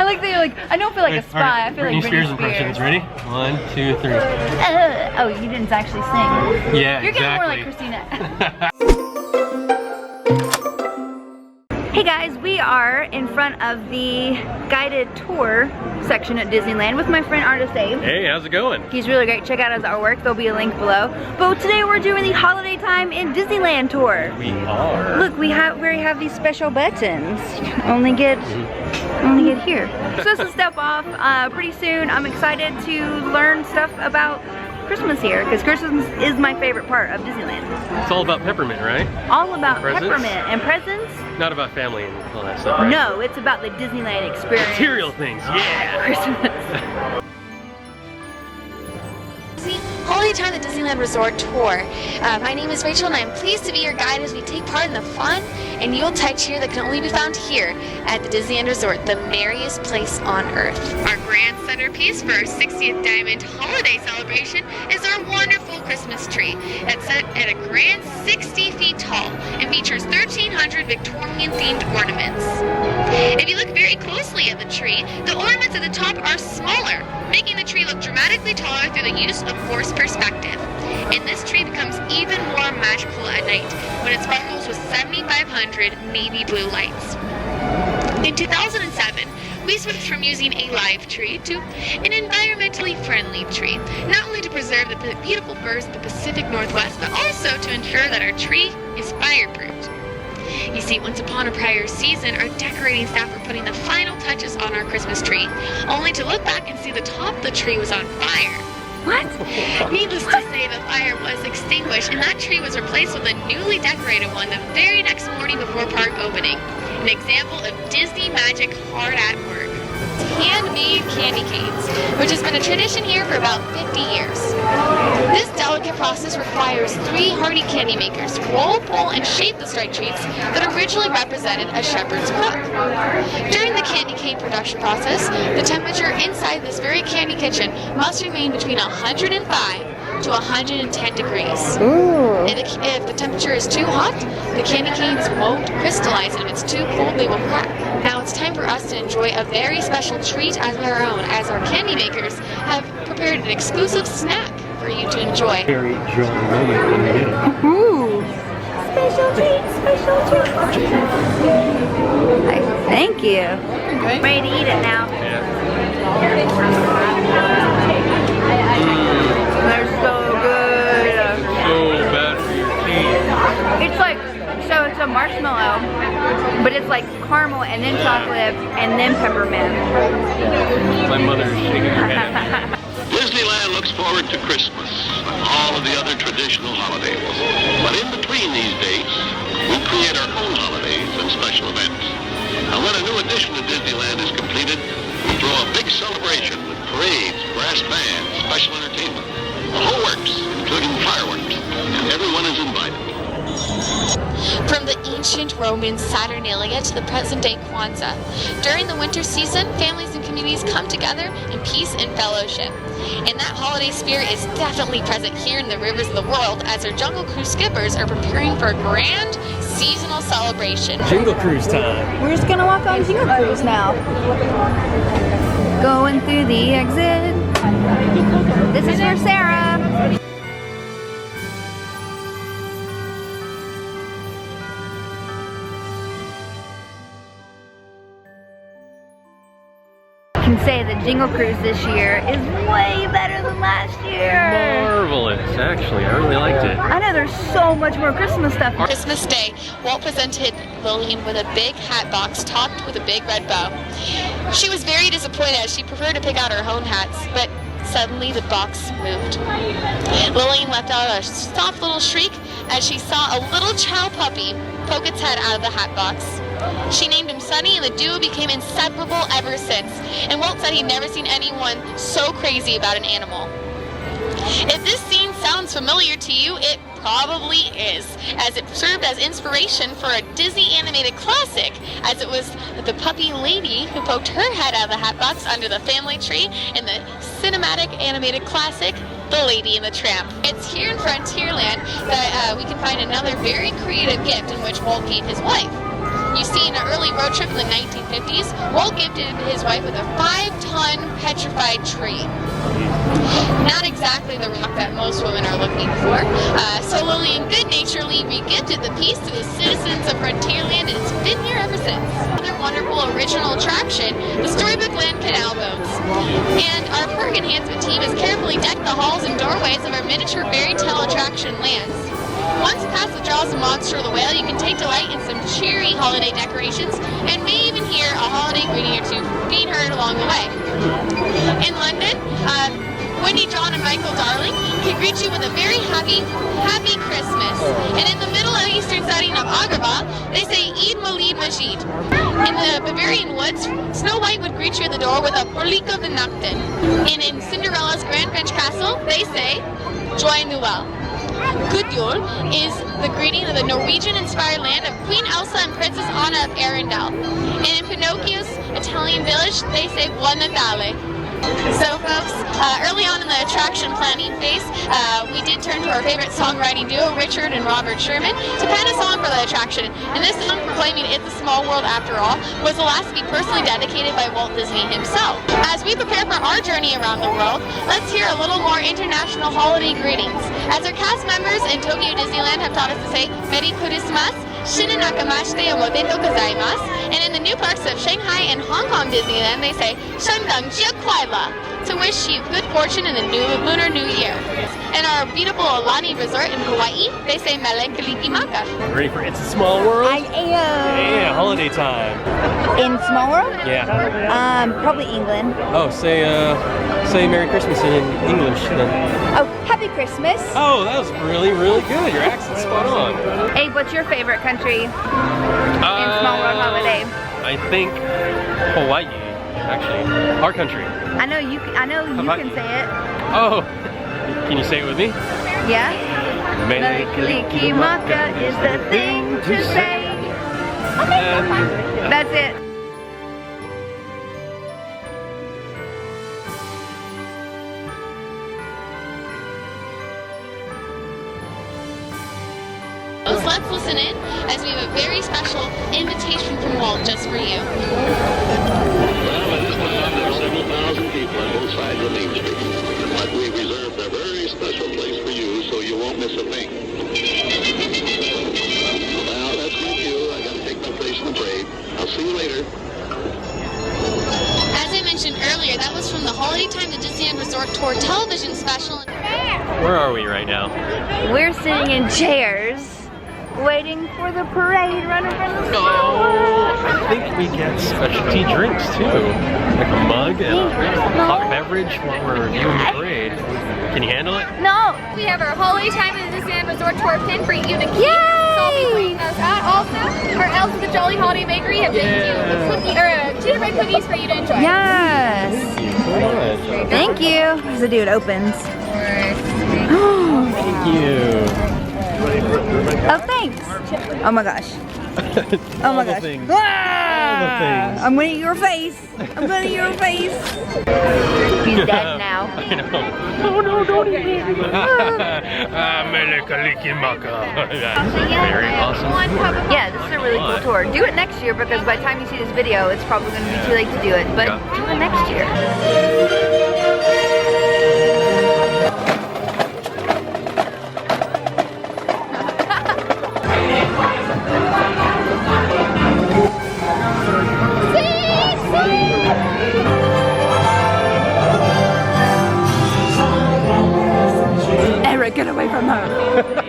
I like that you're like, I don't feel like a spy. Right, I feel Britney like Britney Spears impressions. Ready? 1, 2, 3. Oh, you didn't actually sing. Yeah, You're getting more like Christina. Hey guys, we are in front of the guided tour section at Disneyland with my friend Artist Abe. Hey, how's it going? He's really great. Check out his artwork. There'll be a link below. But today we're doing the holiday time in Disneyland tour. We are. Look, we have these special buttons. Only get here. So this is step off pretty soon. I'm excited to learn stuff about Christmas here because Christmas is my favorite part of Disneyland. It's all about peppermint, right? All about Presents? peppermint and presents. Not about family and all that stuff, right? No, it's about the Disneyland experience. Material things, yeah! Christmas. Holiday Time at Disneyland Resort Tour. My name is Rachel and I'm pleased to be your guide as we take part in the fun and Yuletide cheer that can only be found here at the Disneyland Resort, the merriest place on earth. Our grand centerpiece for our 60th Diamond Holiday celebration is our wonderful Christmas tree that's set at a grand 60 feet tall and features 1,300 Victorian themed ornaments. If you look very closely at the tree, the ornaments at the top are smaller, making the tree look dramatically taller through the use of forced perspective. And this tree becomes even more magical at night when it sparkles with 7,500 navy blue lights. In 2007, we switched from using a live tree to an environmentally friendly tree, not only to preserve the beautiful birds of the Pacific Northwest, but also to ensure that our tree is fireproofed. You see, once upon a prior season, our decorating staff were putting the final touches on our Christmas tree, only to look back and see the top of the tree was on fire. What? Needless to say, the fire was extinguished and that tree was replaced with a newly decorated one the very next morning before park opening. An example of Disney magic hard at work. Handmade candy canes, which has been a tradition here for about 50 years. This delicate process requires 3 hardy candy makers to roll, pull, and shape the striped treats that originally represented a shepherd's crook. During the candy cane production process, the temperature inside this very candy kitchen must remain between 105 to 110 degrees. If the temperature is too hot, the candy canes won't crystallize, and if it's too cold, they will crack. Now it's time for us to enjoy a very special treat as our own, as our candy makers have prepared an exclusive snack for you to enjoy. Very jolly moment when we get it. Ooh. Special treat, special treat. Thank you. I'm ready to eat it now. Yeah. They're so good. So bad for your teeth. It's like, so it's a marshmallow, but it's like caramel and then chocolate and then peppermint. My mother is shaking her head. Disneyland looks forward to Christmas and all of the other traditional holidays. But in between these dates, we create our own holidays and special events. And when a new addition to Disneyland is completed, we throw a big celebration with parades, brass bands, special entertainment, the whole works, including fireworks, and everyone is invited. From the ancient Roman Saturnalia to the present-day Kwanzaa, during the winter season, families and communities come together in peace and fellowship. And that holiday spirit is definitely present here in the rivers of the world as our Jungle Cruise skippers are preparing for a grand seasonal celebration. Jingle Cruise time. We're just gonna walk on Jingle Cruise now. Going through the exit. This is for Sarah. I can say that Jingle Cruise this year is way better than last year. Marvelous, actually. I really liked it. I know there's so much more Christmas stuff. Christmas Day, Walt presented Lillian with a big hat box topped with a big red bow. She was very disappointed as she preferred to pick out her own hats, but suddenly the box moved. Lillian let out a soft little shriek as she saw a little child puppy poke its head out of the hat box. She named him Sunny, and the duo became inseparable ever since. And Walt said he'd never seen anyone so crazy about an animal. If this scene sounds familiar to you, it probably is, as it served as inspiration for a Disney animated classic, as it was the puppy lady who poked her head out of the hat box under the family tree in the cinematic animated classic, The Lady and the Tramp. It's here in Frontierland that we can find another very creative gift in which Walt gave his wife. You see, in an early road trip in the 1950s, Walt gifted his wife with a 5-ton petrified tree. Not exactly the rock that most women are looking for. So Lillian good-naturedly re-gifted the piece to the citizens of Frontierland, and it's been here ever since. Another wonderful original attraction, the Storybook Land Canal Boats. And our park enhancement team has carefully decked the halls and doorways of our miniature fairy tale attraction lands. Once past the Jaws of Monster or the Whale, you can take delight in some cheery holiday decorations and may even hear a holiday greeting or two being heard along the way. In London, Wendy, John, and Michael Darling can greet you with a very happy Christmas. And in the Middle Eastern setting of Agrabah, they say Eid Molid Majid. In the Bavarian woods, Snow White would greet you at the door with a Porlico de Nachten. And in Cinderella's Grand French Castle, they say Joyeux Noël. Good Yule is the greeting of the Norwegian-inspired land of Queen Elsa and Princess Anna of Arendelle. And in Pinocchio's Italian village, they say Buon Natale. So folks, early on in the attraction planning phase, we did turn to our favorite songwriting duo, Richard and Robert Sherman, to pen a song for the attraction. And this song, proclaiming it's a small world after all, was the last to be personally dedicated by Walt Disney himself. As we prepare for our journey around the world, let's hear a little more international holiday greetings. As our cast members in Tokyo Disneyland have taught us to say Merry Christmas, Shinin Nakamashite Omotento Gozaimasu, and in the new parks of Shanghai and Hong Kong Disneyland, they say Shandang Jia Kuaila, to wish you good fortune in the Lunar New Year. In our beautiful Aulani Resort in Hawaii, they say Mele Kalikimaka. Ready for It's a Small World? I am. Yeah, holiday time. In Small World? Yeah. Probably England. Oh, say Merry Christmas in English then. Oh, Happy Christmas. Oh, that was really, really good. Your accent's spot on. Abe, what's your favorite country in Small World Holiday? I think Hawaii, actually. Our country. I know you can say it. Oh, can you say it with me? Yeah? Mele Kalikimaka is the thing to say. That's it. So let's listen in as we have a very special invitation from Walt just for you. Well, at this time, there are several thousand people on both sides of Main Street. But we've reserved a very special place for you so you won't miss a thing. Well, that's my cue. I gotta take my place in the parade. I'll see you later. As I mentioned earlier, that was from the Holiday Time to Disneyland Resort Tour television special. Where are we right now? We're sitting in chairs, waiting for the parade running from the Oh, I think we get specialty drinks too. Like a mug and a hot beverage while we're viewing the parade. Can you handle it? No! We have our Holiday Time at the Disneyland Resort Tour pin for you to keep. Yay! So I'll be putting those out. Also, our elves at the Jolly Holiday Bakery have been gingerbread cookies for you to enjoy. Yes! Thank you. As the dude opens. Thank you. Oh, thanks. Oh my gosh. Oh my gosh. Things. Ah! things. I'm gonna eat your face. I'm gonna eat your face. He's dead now. I know. Oh no, don't eat me. Mele Kalikimaka. Very awesome. Yeah, this is a really cool tour. Do it next year because by the time you see this video, it's probably going to be too late to do it. But do it next year. Eric, get away from her.